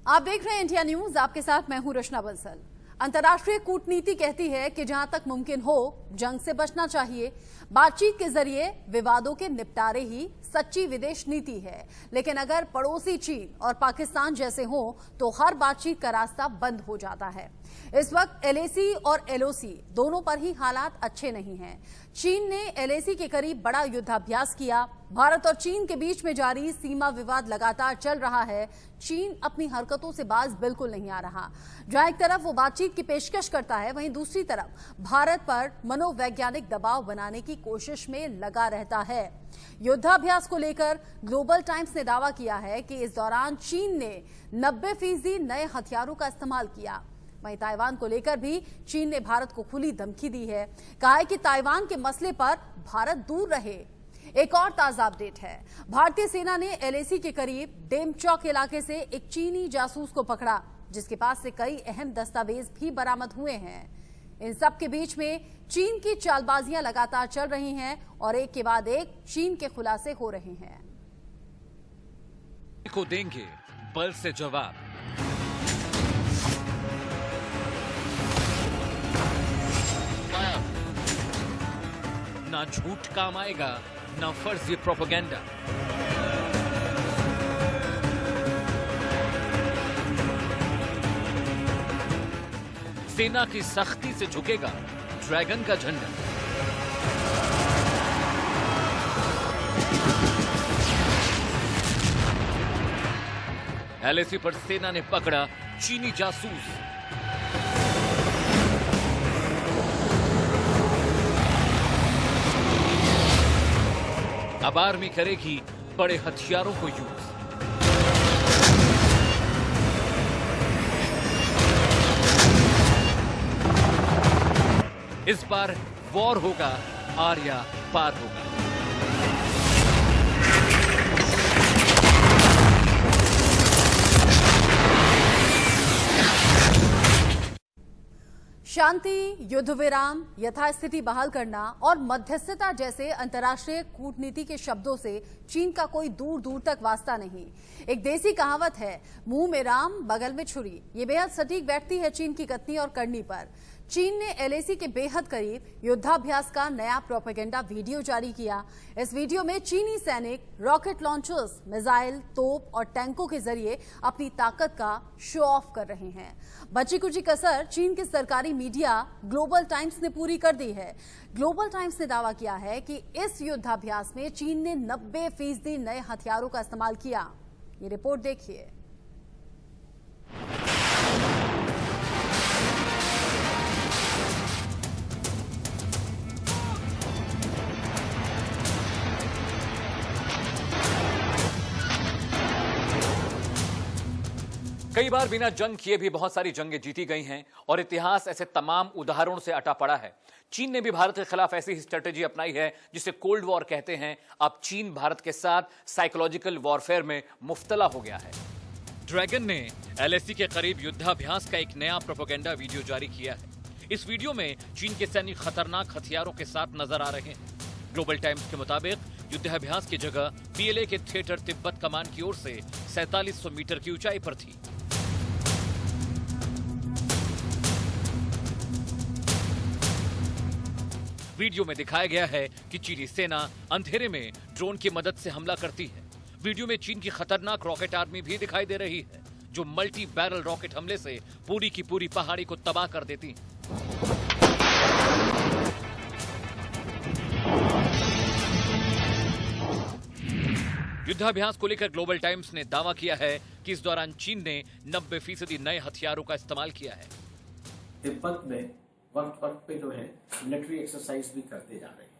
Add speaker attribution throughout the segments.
Speaker 1: आप देख रहे हैं इंडिया न्यूज, आपके साथ मैं हूं रचना बंसल। अंतर्राष्ट्रीय कूटनीति कहती है कि जहां तक मुमकिन हो जंग से बचना चाहिए। बातचीत के जरिए विवादों के निपटारे ही सच्ची विदेश नीति है। लेकिन अगर पड़ोसी चीन और पाकिस्तान जैसे हों तो हर बातचीत का रास्ता बंद हो जाता है। इस वक्त एलएसी और एलओसी दोनों पर ही हालात अच्छे नहीं हैं। चीन ने एलएसी के करीब बड़ा युद्धाभ्यास किया। भारत और चीन के बीच में जारी सीमा विवाद लगातार चल रहा है। चीन अपनी हरकतों से बाज बिल्कुल नहीं आ रहा। जहां एक तरफ वो बातचीत की पेशकश करता है, वहीं दूसरी तरफ भारत पर मनोवैज्ञानिक दबाव बनाने की कोशिश में लगा रहता है। युद्धाभ्यास को लेकर ग्लोबल टाइम्स ने दावा किया है कि इस दौरान चीन ने 90% नए हथियारों का इस्तेमाल किया। वहीं ताइवान को लेकर भी चीन ने भारत को खुली धमकी दी है। कहा है कि ताइवान के मसले पर भारत दूर रहे। एक और ताजा अपडेट है। भारतीय सेना ने एलएसी के करीब डेमचौक इलाके से एक चीनी जासूस को पकड़ा, जिसके पास से कई अहम दस्तावेज भी बरामद हुए हैं। इन सब के बीच में चीन की चालबाजियां लगातार चल रही हैं और एक के बाद एक चीन के खुलासे हो रहे हैं।
Speaker 2: को देंगे बल से जवाब। ना झूठ काम आएगा, ना फर्जी प्रोपेगेंडा। सेना की सख्ती से झुकेगा ड्रैगन का झंडा। एलएसी पर सेना ने पकड़ा चीनी जासूस। अब आर्मी करेगी बड़े हथियारों को यूज। इस बार वॉर होगा, आर्या पार होगा।
Speaker 1: शांति, युद्ध विराम, यथास्थिति बहाल करना और मध्यस्थता जैसे अंतर्राष्ट्रीय कूटनीति के शब्दों से चीन का कोई दूर दूर तक वास्ता नहीं। एक देसी कहावत है, मुंह में राम बगल में छुरी। ये बेहद सटीक बैठती है चीन की कथनी और करनी पर। चीन ने एलएसी के बेहद करीब युद्धाभ्यास का नया प्रोपेगेंडा वीडियो जारी किया। इस वीडियो में चीनी सैनिक रॉकेट लॉन्चर्स, मिसाइल, तोप और टैंकों के जरिए अपनी ताकत का शो ऑफ कर रहे हैं। बची कुची कसर चीन के सरकारी मीडिया ग्लोबल टाइम्स ने पूरी कर दी है। ग्लोबल टाइम्स ने दावा किया है कि इस युद्धाभ्यास में चीन ने 90% नए हथियारों का इस्तेमाल किया। ये रिपोर्ट देखिए।
Speaker 2: कई बार बिना जंग किए भी बहुत सारी जंगें जीती गई हैं और इतिहास ऐसे तमाम उदाहरणों से अटा पड़ा है। चीन ने भी भारत के खिलाफ ऐसी ही स्ट्रेटेजी अपनाई है जिसे कोल्ड वॉर कहते हैं। अब चीन भारत के साथ साइकोलॉजिकल वॉरफेयर में मुफ्तला हो गया है। ड्रैगन ने एलएसी के करीब युद्धाभ्यास का एक नया प्रोपेगेंडा वीडियो जारी किया है। इस वीडियो में चीन के सैनिक खतरनाक हथियारों के साथ नजर आ रहे हैं। ग्लोबल टाइम्स के मुताबिक युद्धाभ्यास की जगह पीएलए के थिएटर तिब्बत कमान की ओर से 4700 मीटर की ऊंचाई पर थी। वीडियो में दिखाया गया है कि चीनी सेना अंधेरे में ड्रोन की मदद से हमला करती है। वीडियो में चीन की खतरनाक रॉकेट आर्मी भी दिखाई दे रही है, जो मल्टी बैरल रॉकेट हमले से पूरी की पूरी पहाड़ी को तबाह कर देती है। युद्धाभ्यास को लेकर ग्लोबल टाइम्स ने दावा किया है कि इस दौरान चीन ने 90% नए हथियारों का इस्तेमाल किया है।
Speaker 3: तिब्बत में वक्त वक्त पे जो है मिलिट्री एक्सरसाइज भी करते जा रहे हैं।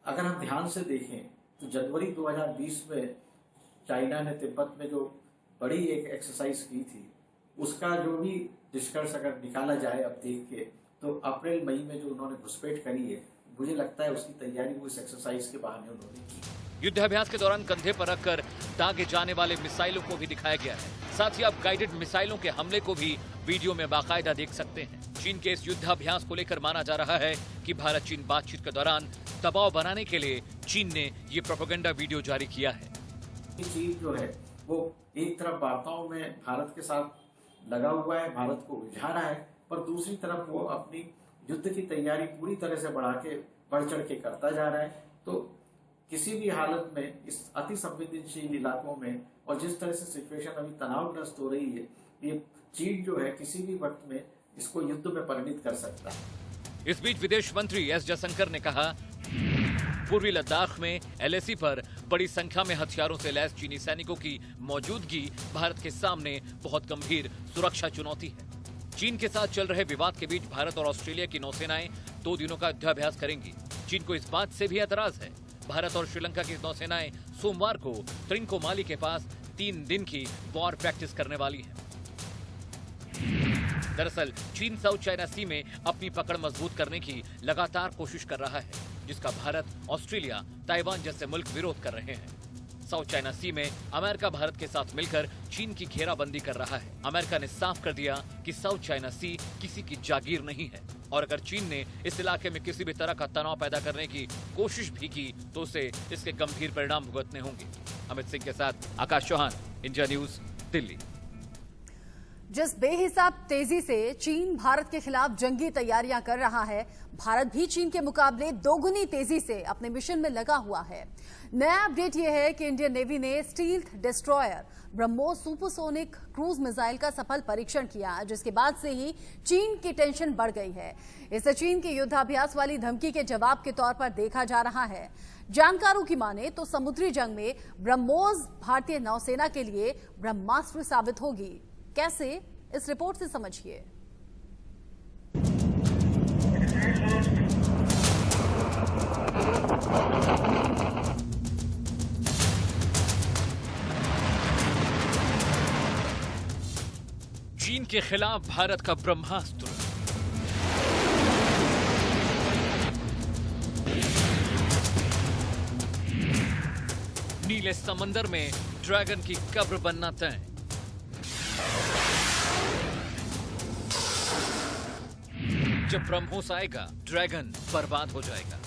Speaker 3: अगर हम ध्यान से देखें तो जनवरी 2020 में चाइना ने तिब्बत में जो बड़ी एक एक्सरसाइज की थी, उसका जो भी निष्कर्ष अगर निकाला जाए अब देख के, तो अप्रैल मई में जो उन्होंने घुसपैठ करी है, मुझे लगता है उसकी तैयारी वो इस एक्सरसाइज के बहाने उन्होंने की।
Speaker 2: युद्धाभ्यास के दौरान कंधे पर रखकर दागे जाने वाले मिसाइलों को भी दिखाया गया है। साथ ही आप गाइडेड मिसाइलों के हमले को भी वीडियो में बाकायदा देख सकते हैं। चीन के इस युद्धाभ्यास को लेकर माना जा रहा है कि भारत चीन बातचीत के दौरान दबाव बनाने के लिए चीन ने ये प्रोपेगेंडा वीडियो जारी किया है।
Speaker 3: चीन जो है वो एक तरफ वार्ताओं में भारत के साथ लगा हुआ है, भारत को उलझा रहा है, पर दूसरी तरफ वो अपनी युद्ध की तैयारी पूरी तरह से बढ़ चढ़ के करता जा रहा है। तो किसी भी हालत में इस अति संवेदनशील इलाकों में और जिस तरह से सिचुएशन अभी तनावग्रस्त हो रही है, ये चीन जो है किसी भी वक्त में इसको युद्ध में परिणित कर सकता है।
Speaker 2: इस बीच विदेश मंत्री एस जयशंकर ने कहा, पूर्वी लद्दाख में एलएसी पर बड़ी संख्या में हथियारों से लैस चीनी सैनिकों की मौजूदगी भारत के सामने बहुत गंभीर सुरक्षा चुनौती है। चीन के साथ चल रहे विवाद के बीच भारत और ऑस्ट्रेलिया की नौसेनाएं 2 दिनों का युद्धाभ्यास करेंगी। चीन को इस बात से भी ऐतराज है। भारत और श्रीलंका की नौसेनाएं सोमवार को त्रिंकोमाली के पास 3 दिन की वॉर प्रैक्टिस करने वाली है। दरअसल चीन साउथ चाइना सी में अपनी पकड़ मजबूत करने की लगातार कोशिश कर रहा है, जिसका भारत, ऑस्ट्रेलिया, ताइवान जैसे मुल्क विरोध कर रहे हैं। साउथ चाइना सी में अमेरिका भारत के साथ मिलकर चीन की घेराबंदी कर रहा है। अमेरिका ने साफ कर दिया कि साउथ चाइना सी किसी की जागीर नहीं है और अगर चीन ने इस इलाके में किसी भी तरह का तनाव पैदा करने की कोशिश भी की तो उसे इसके गंभीर परिणाम भुगतने होंगे। अमित सिंह के साथ आकाश चौहान, इंडिया न्यूज, दिल्ली।
Speaker 1: जिस बेहिसाब तेजी से चीन भारत के खिलाफ जंगी तैयारियां कर रहा है, भारत भी चीन के मुकाबले दोगुनी तेजी से अपने मिशन में लगा हुआ है। नया अपडेट यह है कि इंडियन नेवी ने stealth destroyer BrahMos supersonic cruise missile का सफल परीक्षण किया, जिसके बाद से ही चीन की टेंशन बढ़ गई है। इसे चीन के युद्धाभ्यास वाली धमकी के जवाब के तौर पर देखा जा रहा है। जानकारों की माने तो समुद्री जंग में ब्रह्मोस भारतीय नौसेना के लिए ब्रह्मास्त्र साबित होगी। कैसे, इस रिपोर्ट से समझिए।
Speaker 2: चीन के खिलाफ भारत का ब्रह्मास्त्र। नीले समंदर में ड्रैगन की कब्र बनना तय। जब ब्रह्मोस आएगा, ड्रैगन बर्बाद हो जाएगा।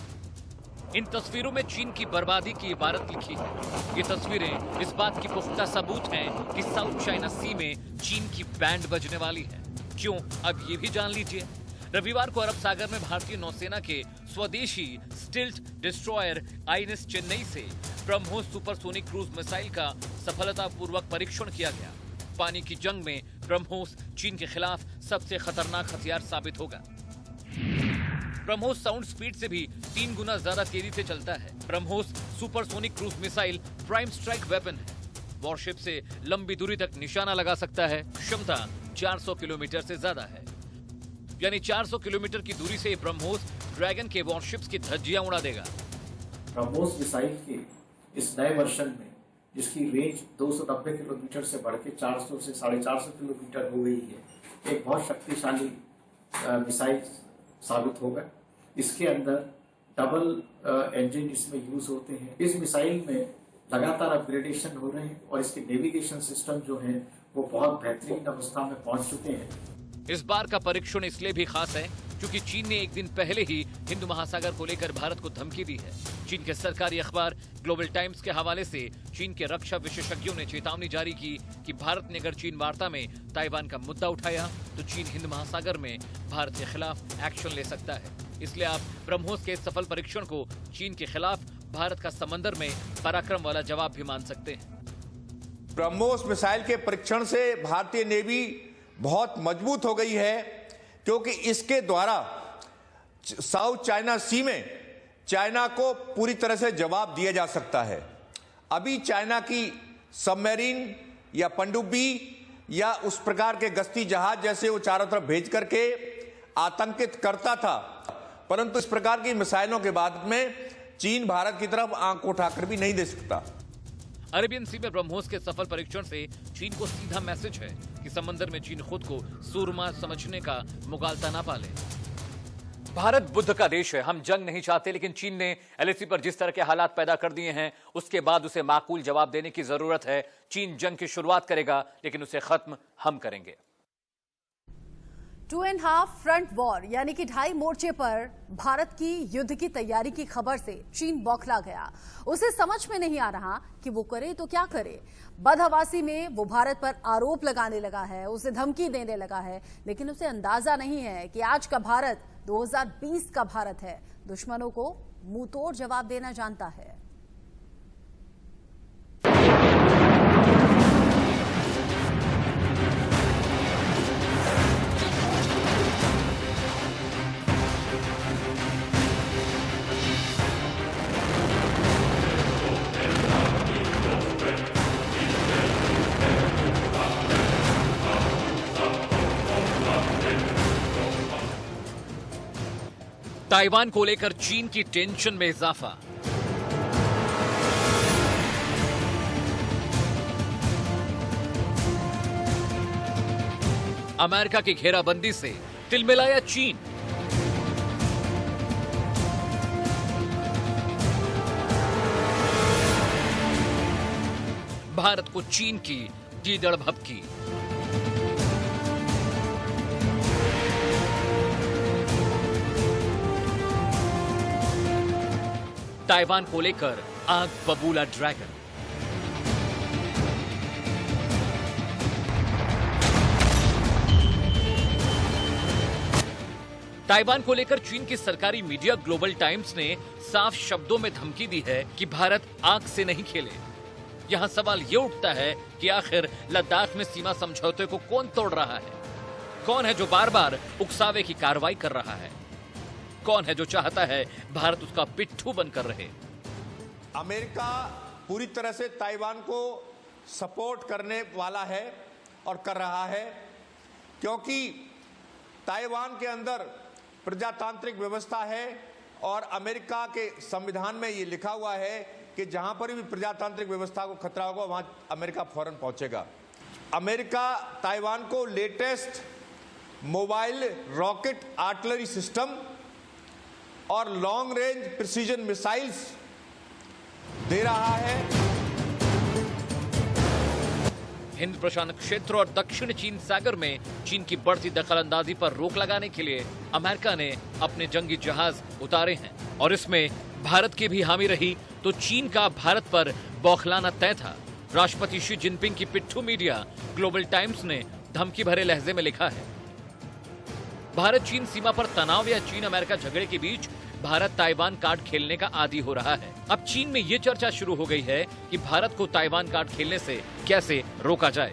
Speaker 2: इन तस्वीरों में चीन की बर्बादी की इबारत लिखी है। ये तस्वीरें इस बात की पुख्ता सबूत हैं कि साउथ चाइना सी में चीन की बैंड बजने वाली है। क्यों, अब ये भी जान लीजिए। रविवार को अरब सागर में भारतीय नौसेना के स्वदेशी स्टिल्थ डिस्ट्रॉयर आईएनएस चेन्नई से ब्रह्मोस सुपरसोनिक क्रूज मिसाइल का सफलतापूर्वक परीक्षण किया गया। पानी की जंग में ब्रह्मोस चीन के खिलाफ सबसे खतरनाक हथियार साबित होगा। ब्रह्मोस साउंड स्पीड से भी 3 गुना ज्यादा तेजी से चलता है। BrahMos supersonic cruise missile prime strike weapon है। वॉरशिप से लंबी दूरी तक निशाना लगा सकता है। क्षमता 400 किलोमीटर से ज्यादा है, यानी 400 किलोमीटर की दूरी से ब्रह्मोस ड्रैगन के वॉरशिप्स की धज्जियां उड़ा देगा।
Speaker 3: ब्रह्मोस मिसाइल के इस नए वर्षन में, जिसकी रेंज 290 किलोमीटर से बढ़ के 400 से 450 किलोमीटर हो गई है, एक बहुत शक्तिशाली मिसाइल साबित होगा। इसके अंदर डबल इंजन इसमें यूज होते हैं। इस मिसाइल में लगातार अपग्रेडेशन हो रहे हैं और इसके नेविगेशन सिस्टम जो हैं वो बहुत बेहतरीन अवस्था में पहुंच चुके हैं।
Speaker 2: इस बार का परीक्षण इसलिए भी खास है क्योंकि चीन ने एक दिन पहले ही हिंद महासागर को लेकर भारत को धमकी दी है। चीन के सरकारी अखबार ग्लोबल टाइम्स के हवाले से चीन के रक्षा विशेषज्ञों ने चेतावनी जारी की कि भारत ने अगर चीन वार्ता में ताइवान का मुद्दा उठाया तो चीन हिंद महासागर में भारत के खिलाफ एक्शन ले सकता है। इसलिए आप ब्रह्मोस के सफल परीक्षण को चीन के खिलाफ भारत का समंदर में पराक्रम वाला जवाब भी मान सकते हैं।
Speaker 4: ब्रह्मोस मिसाइल के परीक्षण से भारतीय नेवी बहुत मजबूत हो गई है, क्योंकि इसके द्वारा साउथ चाइना सी में चाइना को पूरी तरह से जवाब दिया जा सकता है। अभी चाइना की सबमरीन या पनडुब्बी या उस प्रकार के गश्ती जहाज जैसे वो चारों तरफ भेज करके आतंकित करता था, परंतु इस प्रकार की मिसाइलों के बाद में चीन भारत की तरफ आंख उठाकर भी नहीं दे सकता।
Speaker 2: अरेबियन सी में ब्रह्मोस के सफल परीक्षण से चीन को सीधा मैसेज है कि समंदर में चीन खुद को सूरमा समझने का मुगालता ना पाले। भारत बुद्ध का देश है, हम जंग नहीं चाहते, लेकिन चीन ने एलएसी पर जिस तरह के हालात पैदा कर दिए हैं उसके बाद उसे माकूल जवाब देने की जरूरत है। चीन जंग की शुरुआत करेगा, लेकिन उसे खत्म हम करेंगे।
Speaker 1: 2.5 फ्रंट वॉर यानी कि 2.5 मोर्चे पर भारत की युद्ध की तैयारी की खबर से चीन बौखला गया। उसे समझ में नहीं आ रहा कि वो करे तो क्या करे। बदहवासी में वो भारत पर आरोप लगाने लगा है, उसे धमकी देने लगा है, लेकिन उसे अंदाजा नहीं है कि आज का भारत 2020 का भारत है। दुश्मनों को मुंहतोड़ जवाब देना जानता है।
Speaker 2: ताइवान को लेकर चीन की टेंशन में इजाफा। अमेरिका की घेराबंदी से तिलमिलाया चीन। भारत को चीन की गीदड़ भभकी। ताइवान को लेकर आग बबूला ड्रैगन। ताइवान को लेकर चीन की सरकारी मीडिया ग्लोबल टाइम्स ने साफ शब्दों में धमकी दी है कि भारत आग से नहीं खेले। यहां सवाल यह उठता है कि आखिर लद्दाख में सीमा समझौते को कौन तोड़ रहा है? कौन है जो बार बार उकसावे की कार्रवाई कर रहा है? कौन है जो चाहता है भारत उसका पिट्ठू बनकर रहे?
Speaker 4: अमेरिका पूरी तरह से ताइवान को सपोर्ट करने वाला है और कर रहा है, क्योंकि ताइवान के अंदर प्रजातांत्रिक व्यवस्था है और अमेरिका के संविधान में ये लिखा हुआ है कि जहां पर भी प्रजातांत्रिक व्यवस्था को खतरा होगा वहां अमेरिका फौरन पहुंचेगा। अमेरिका ताइवान को latest mobile rocket artillery system और लॉन्ग रेंज प्रिसीजन मिसाइल्स दे रहा है।
Speaker 2: हिंद प्रशांत क्षेत्र और दक्षिण चीन सागर में चीन की बढ़ती दखलंदाजी पर रोक लगाने के लिए अमेरिका ने अपने जंगी जहाज उतारे हैं और इसमें भारत की भी हामी रही तो चीन का भारत पर बौखलाना तय था। राष्ट्रपति शी जिनपिंग की पिट्ठू मीडिया ग्लोबल टाइम्स ने धमकी भरे लहजे में लिखा है, भारत चीन सीमा पर तनाव या चीन अमेरिका झगड़े के बीच भारत ताइवान कार्ड खेलने का आदी हो रहा है। अब चीन में यह चर्चा शुरू हो गई है कि भारत को ताइवान कार्ड खेलने से कैसे रोका जाए।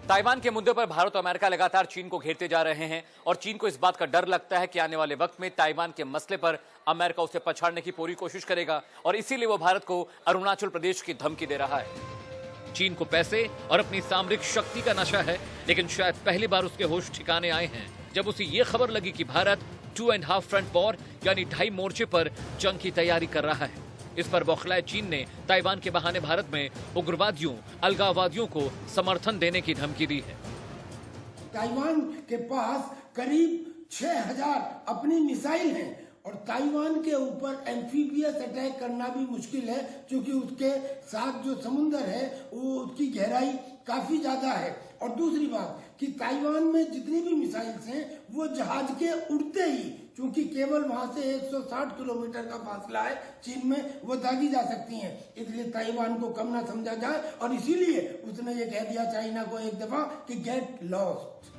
Speaker 2: ताइवान के मुद्दे पर भारत और अमेरिका लगातार चीन को घेरते जा रहे हैं और चीन को इस बात का डर लगता है कि आने वाले वक्त में ताइवान के मसले पर अमेरिका उसे पछाड़ने की पूरी कोशिश करेगा और इसीलिए वो भारत को अरुणाचल प्रदेश की धमकी दे रहा है। चीन को पैसे और अपनी सामरिक शक्ति का नशा है, लेकिन शायद पहली बार उसके होश ठिकाने आए हैं जब उसे ये खबर लगी कि भारत 2.5 फ्रंट वॉर यानी 2.5 मोर्चे पर जंग की तैयारी कर रहा है। इस पर बौखलाए चीन ने ताइवान के बहाने भारत में उग्रवादियों, अलगाववादियों को समर्थन देने की धमकी दी है।
Speaker 5: ताइवान के पास करीब 6000 अपनी मिसाइल हैं और ताइवान के ऊपर एम्फीबियस अटैक करना भी मुश्किल है, क्योंकि उसके साथ जो समुंदर है वो उसकी गहराई काफी ज्यादा है। और दूसरी बात कि ताइवान में जितनी भी मिसाइल्स हैं वो जहाज के उड़ते ही, क्योंकि केवल वहां से 160 किलोमीटर का फासला है चीन में, वो दागी जा सकती हैं। इसलिए ताइवान को कम ना समझा जाए और इसीलिए उसने ये कह दिया चाइना को एक दफा कि गेट लॉस्ट।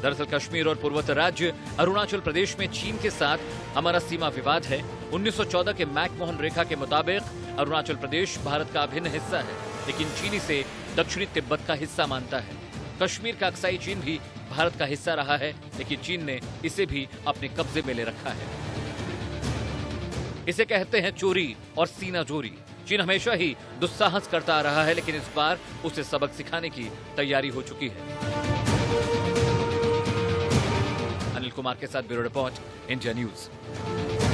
Speaker 2: दरअसल कश्मीर और पूर्वोत्तर राज्य अरुणाचल प्रदेश में चीन के साथ हमारा सीमा विवाद है। 1914 के मैकमोहन रेखा के मुताबिक अरुणाचल प्रदेश भारत का अभिन्न हिस्सा है, लेकिन चीन इसे दक्षिणी तिब्बत का हिस्सा मानता है। कश्मीर का अक्साई चीन भी भारत का हिस्सा रहा है, लेकिन चीन ने इसे भी अपने कब्जे में ले रखा है। इसे कहते हैं चोरी और सीना जोरी। चीन हमेशा ही दुस्साहस करता आ रहा है, लेकिन इस बार उसे सबक सिखाने की तैयारी हो चुकी है। अनिल कुमार के साथ ब्यूरो रिपोर्ट, इंडिया न्यूज।